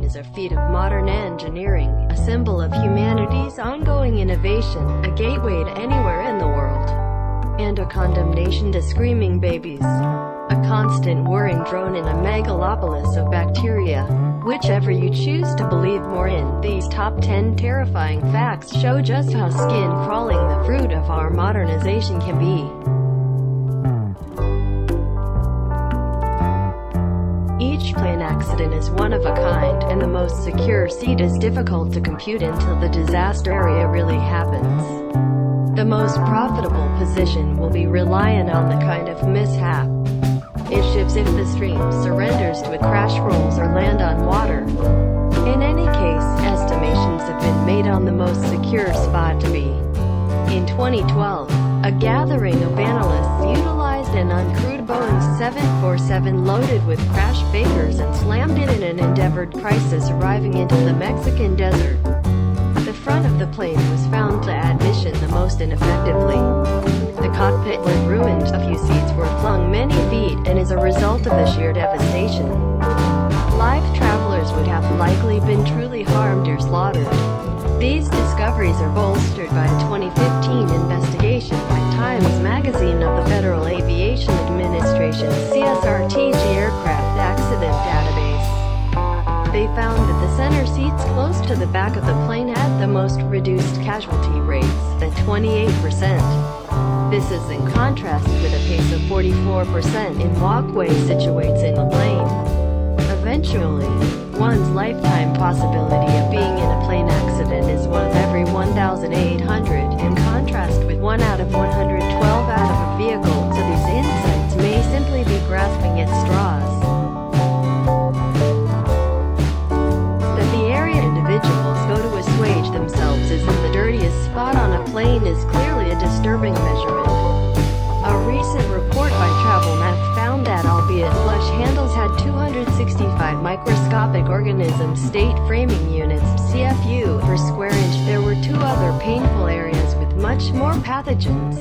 is a feat of modern engineering, a symbol of humanity's ongoing innovation, a gateway to anywhere in the world, and a condemnation to screaming babies. A constant whirring drone in a megalopolis of bacteria. Whichever you choose to believe more in, these top 10 terrifying facts show just how skin-crawling the fruit of our modernization can be. Each plane accident is one of a kind, and the most secure seat is difficult to compute until the disaster area really happens. The most profitable position will be reliant on the kind of mishap. It shifts if the stream surrenders to a crash, rolls, or land on water. In any case, estimations have been made on the most secure spot to be. In 2012, a gathering of analysts utilized an uncrewed Boeing 747 loaded with crash fakers and slammed it in an endeavored crisis arriving into the Mexican desert. The front of the plane was found to add mission the most ineffectively. The cockpit was ruined, a few seats were flung many feet, and as a result of the sheer devastation, live travelers would have likely been truly harmed or slaughtered. These discoveries are bolstered by a 2015 investigation by Times Magazine of the Federal Aviation Administration's CSRTG Aircraft Accident Database. They found that the center seats close to the back of the plane had the most reduced casualty rates, at 28%. This is in contrast with a pace of 44% in walkway situates in the plane. Eventually, one's lifetime possibility of being in a plane accident is 1 of every 1,800, in contrast with 1 out of 112 out of a vehicle, so these insights may simply be grasping at straws. That the area individuals go to assuage themselves isn't the dirtiest spot on a plane is clearly a disturbing measurement. A recent report by TravelMath found that albeit flush handles had 265 microscopic organism state framing units (CFU) per square inch, there were 2 other painful areas with much more pathogens.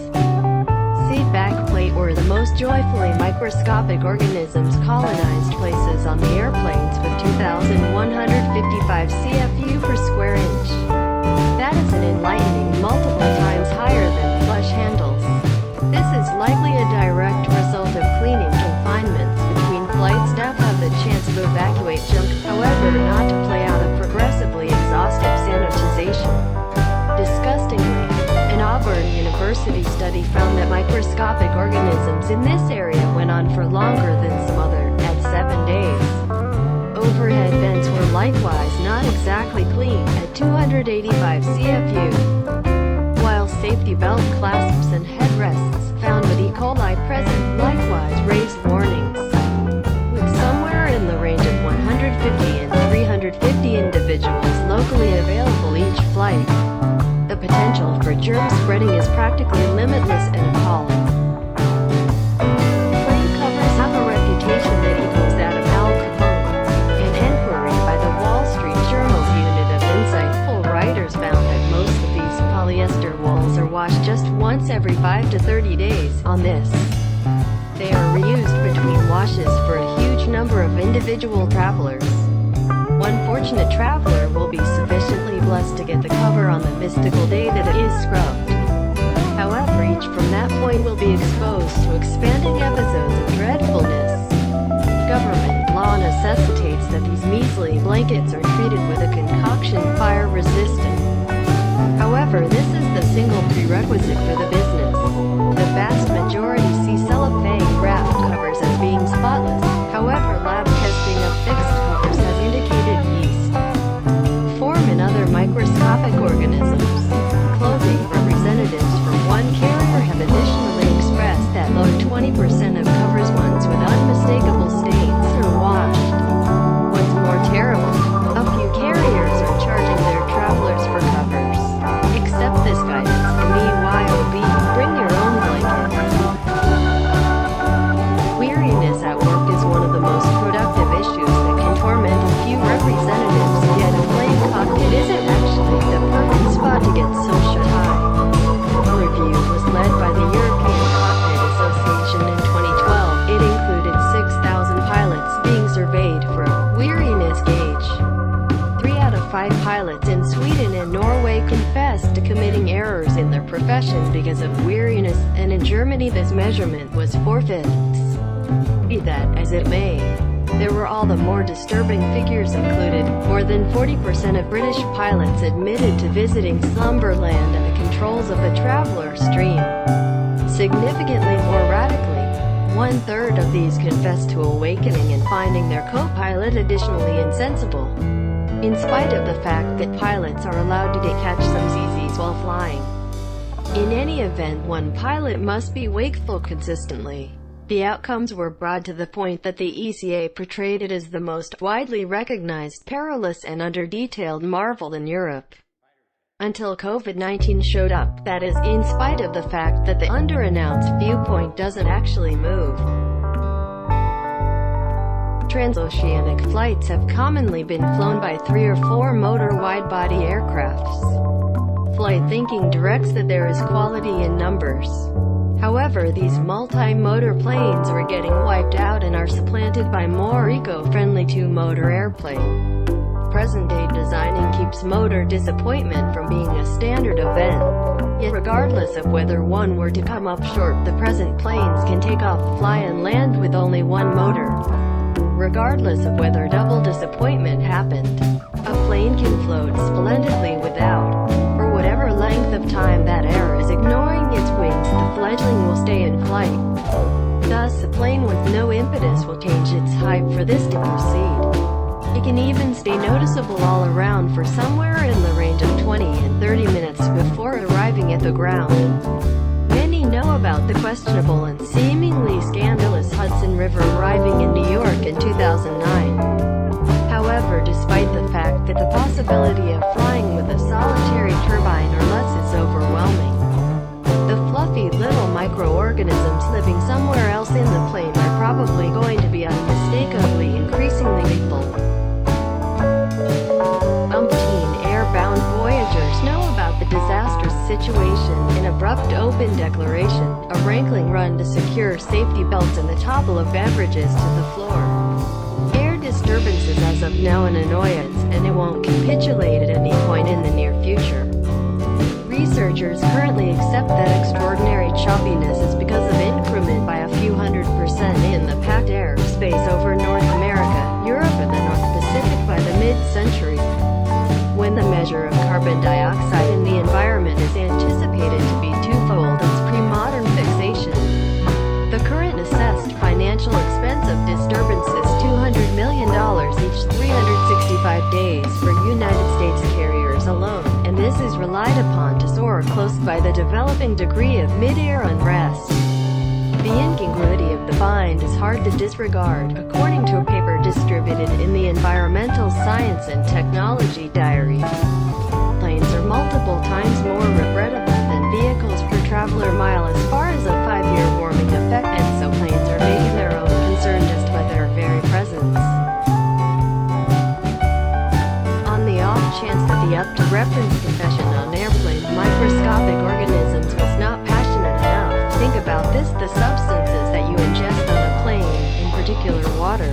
Seat backplate were the most joyfully microscopic organisms colonized places on the airplanes with 2,155 CFU per square inch. That is an enlightening multiple times higher than flush handles. This is likely a direct result of cleaning confinements between flight staff have the chance to evacuate junk, however not to play out a progressively exhaustive sanitization. Disgustingly, an Auburn University study found that microscopic organisms in this area went on for longer than some other, at 7 days. Overhead vents were likewise not exactly clean, at 285 CFU. While safety belt clasps and headrests found with E. coli present likewise raised warnings. With somewhere in the range of 150 and 350 individuals locally available each flight, the potential for germ spreading is practically limitless and appalling. Plane covers have a reputation that equals that of Al Capone. An inquiry by the Wall Street Journal's unit of insightful writers found that most of these polyester walls are washed just once every 5 to 30 days. On this, they are reused between washes for a huge number of individual travelers. One fortunate traveler will be sufficiently blessed to get the cover on the mystical day that it is scrubbed. However, each from that point will be exposed to expanding episodes of dreadfulness. Government law necessitates that these measly blankets are treated with a concoction fire resistant. However, this is the single prerequisite for the business. The vast majority see cellophane wrapped covers as being spotless. However, lab testing of fixed covers has indicated yeast form in other microscopic organisms. Clothing representatives from one carrier have additionally expressed that low 20% of covers ones with unmistakable stains are washed. What's more terrible, a few carriers are charging their travelers for covers. Accept this guidance, BYOB, bring your own blanket. Weariness at work is 5 pilots in Sweden and Norway confessed to committing errors in their profession because of weariness, and in Germany this measurement was 4/5. Be that as it may, there were all the more disturbing figures included. More than 40% of British pilots admitted to visiting Slumberland and the controls of the Traveller stream. Significantly more radically, 1/3 of these confessed to awakening and finding their co-pilot additionally insensible, in spite of the fact that pilots are allowed to catch some ZZs while flying. In any event, one pilot must be wakeful consistently. The outcomes were broad to the point that the ECA portrayed it as the most widely recognized perilous and under-detailed marvel in Europe. Until COVID-19 showed up, that is, in spite of the fact that the under-announced viewpoint doesn't actually move. Transoceanic flights have commonly been flown by 3 or 4 motor wide-body aircrafts. Flight thinking directs that there is quality in numbers. However, these multi-motor planes are getting wiped out and are supplanted by more eco-friendly 2-motor airplane. Present-day designing keeps motor disappointment from being a standard event. Yet regardless of whether one were to come up short, the present planes can take off, fly and land with only 1 motor. Regardless of whether double disappointment happened, a plane can float splendidly without. For whatever length of time that air is ignoring its wings, the fledgling will stay in flight. Thus, a plane with no impetus will change its height for this to proceed. It can even stay noticeable all around for somewhere in the range of 20 and 30 minutes before arriving at the ground. Many know about the questionable and seemingly scandalous Hudson River arriving in New York in 2009. However, despite the fact that the possibility of flying with a solitary turbine or less is overwhelming, the fluffy little microorganisms living somewhere else in the plane are probably going to be unmistakably increasingly lethal. Umpteen airbound voyagers know about the disastrous situation. An abrupt open declaration, a rankling run to secure safety belts, and the topple of beverages to the floor. Air disturbance is as of now an annoyance, and it won't capitulate at any point in the near future. Researchers currently accept that extraordinary choppiness is because of increment by a few 100% in the packed air space over North America, Europe and the North Pacific by the mid-century, when the measure of carbon dioxide in the environment is anticipated to be twofold its pre-modern fixation. The current assessed financial expense of disturbance is $200 million each 365 days for United States carriers alone, and this is relied upon to soar close by the developing degree of mid-air unrest. The incongruity of the find is hard to disregard, according to a paper distributed in the Environmental Science and Technology Diary. Planes are multiple times more regrettable than vehicles per traveler mile as far as a 5-year warming effect, and so planes are making their own concern just by their very presence. On the off chance that the up-to-reference confession on airplane microscopic organisms was not passionate enough, think about this: the substances that you ingest on a plane, in particular water,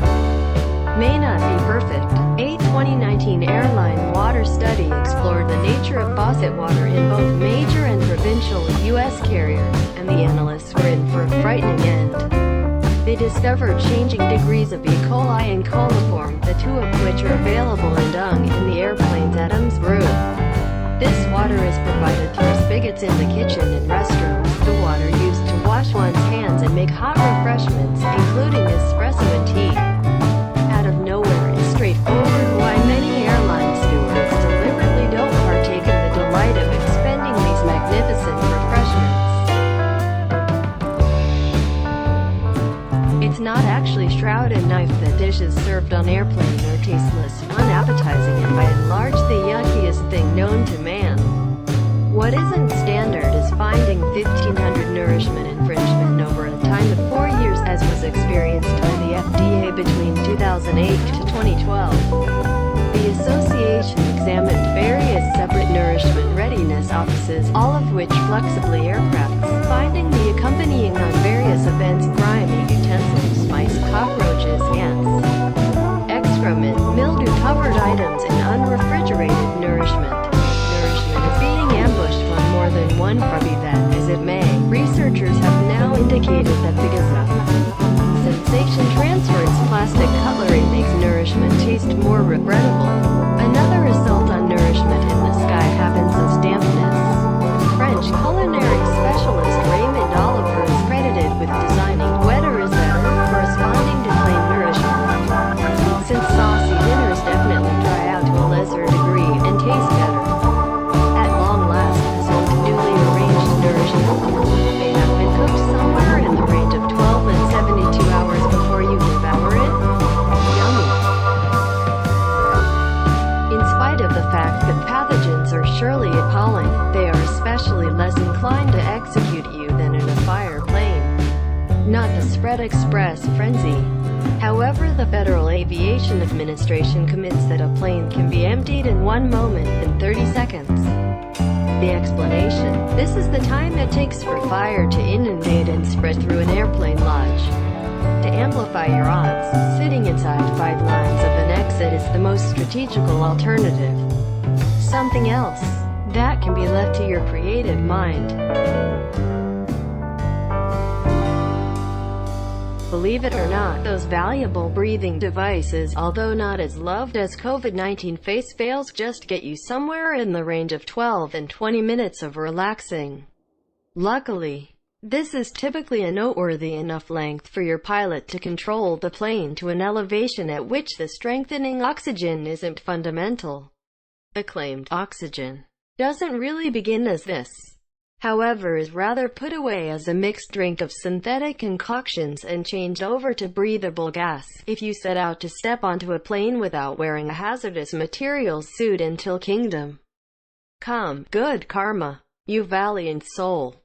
may not be perfect. A 2019 airline water study explored the nature of faucet water in both major and provincial U.S. carriers, and the analysts were in for a frightening end. They discovered changing degrees of E. coli and coliform, the 2 of which are available in dung, in the airplane's Adams brew. This water is provided through spigots in the kitchen and restrooms, the water used to wash one's hands and make hot refreshments, including espresso and tea. Out of nowhere, it's straightforward why many airline stewards deliberately don't partake in the delight of expending these magnificent refreshments. It's not actually shroud and knife that dishes served on airplane are tasteless, unappetizing, and by and large the yuckiest thing known to man. What isn't standard is finding 1,500 nourishment infringement over a time of 4 years, as was experienced by the FDA between 2008 to 2012. The association examined various separate nourishment readiness offices, all of which flexibly aircrafts, finding the accompanying on various events: grimy utensils, mice, cockroaches, ants, excrement, mildew-covered items, and unrefrigerated plastic cutlery makes nourishment taste more regrettable. Another assault on nourishment in the sky happens as dampness. French culinary specialist Raymond Oliver is credited with designing wetter is better, corresponding to plain nourishment. Since saucy dinners definitely dry out to a lesser degree and taste better. At long last, some newly arranged nourishment may have been cooked somewhere in the range of 12 and 72 hours before you devour it. Yummy! In spite of the fact that pathogens are surely appalling, they are especially less inclined to execute you than in a fire plane. Not the spread express frenzy. However, the Federal Aviation Administration commits that a plane can be emptied in 1 moment and 30 seconds. The explanation: this is the time it takes for fire to inundate and spread through an airplane lodge. To amplify your odds, sitting inside 5 lines of an exit is the most strategical alternative. Something else that can be left to your creative mind. Believe it or not, those valuable breathing devices, although not as loved as COVID-19 face veils, just get you somewhere in the range of 12 and 20 minutes of relaxing. Luckily, this is typically a noteworthy enough length for your pilot to control the plane to an elevation at which the strengthening oxygen isn't fundamental. The claimed oxygen doesn't really begin as this, however, is rather put away as a mixed drink of synthetic concoctions and changed over to breathable gas if you set out to step onto a plane without wearing a hazardous materials suit until kingdom come. Good karma, you valiant soul.